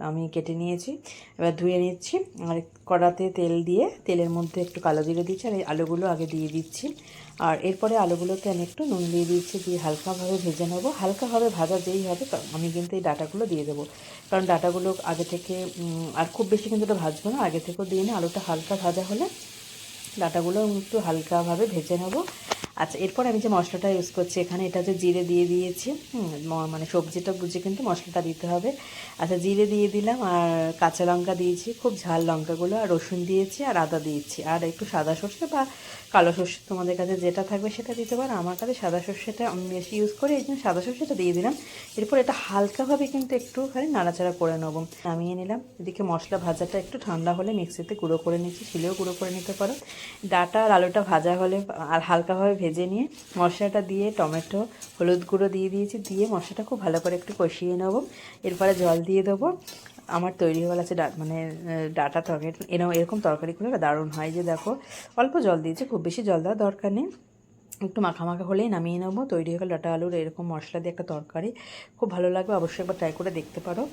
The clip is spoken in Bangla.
আমি কেটে নিয়েছি। এবার ধুয়ে নিচ্ছি আর কড়াতে তেল দিয়ে তেলের মধ্যে একটু কালো জিরে দিচ্ছি আর এই আলুগুলো আগে দিয়ে দিচ্ছি। আর এরপরে আলুগুলোতে আমি একটু নুন দিয়ে দিচ্ছি, দিয়ে হালকাভাবে ভেজে নেবো। হালকাভাবে ভাজা যেই হবে আমি কিন্তু এই ডাঁটাগুলো দিয়ে দেবো, কারণ ডাঁটাগুলো আগে থেকে আর খুব বেশি কিন্তু এটা ভাজবো না, আগে থেকেও দিয়ে নিই। আলুটা হালকা ভাজা হলে ডাঁটাগুলো একটু হালকাভাবে ভেজে নেবো। আচ্ছা, এরপর আমি যে মশলাটা ইউজ করছি এখানে, এটা যে জিরে দিয়ে দিয়েছি, মানে সবজিটা বুঝে কিন্তু মশলাটা দিতে হবে। আচ্ছা, জিরে দিয়ে দিলাম আর কাঁচা লঙ্কা দিয়েছি, খুব ঝাল লঙ্কাগুলো, আর রসুন দিয়েছি আর আদা দিয়েছি, আর একটু সাদা সর্ষে বা কালো সর্ষে তোমাদের কাছে যেটা থাকবে সেটা দিতে পারো। আমার কাছে সাদা সর্ষেটা আমি বেশি ইউজ করি, এই জন্য সাদা সর্ষেটা দিয়ে দিলাম। এরপর এটা হালকাভাবে কিন্তু একটুখানি নাড়াচাড়া করে নেবো, নামিয়ে নিলাম। এদিকে মশলা ভাজাটা একটু ঠান্ডা হলে মিক্সিতে গুঁড়ো করে নিচ্ছি, শিলেও গুঁড়ো করে নিতে পারো। ডাঁটা আর আলুটা ভাজা হলে আর হালকাভাবে ভেজে নিয়ে মশলাটা দিয়ে টমেটো হলুদ গুঁড়ো দিয়ে দিয়েছি, দিয়ে মশলাটা খুব ভালো করে একটু কষিয়ে নেবো। এরপরে জল দিয়ে দেবো। আমার তৈরি হয়ে গেছে মানে ডাঁটা তরকারি। এরকম তরকারিগুলো দারুণ হয়। যে দেখো, অল্প জল দিয়েছি, খুব বেশি জল দেওয়ার দরকার নেই, একটু মাখা মাখা হলেই নামিয়ে নেবো। তৈরি হয়ে গেল ডাঁটা আলুর এরকম মশলা দিয়ে একটা তরকারি, খুব ভালো লাগবে, অবশ্যই একবার ট্রাই করে দেখতে পারো।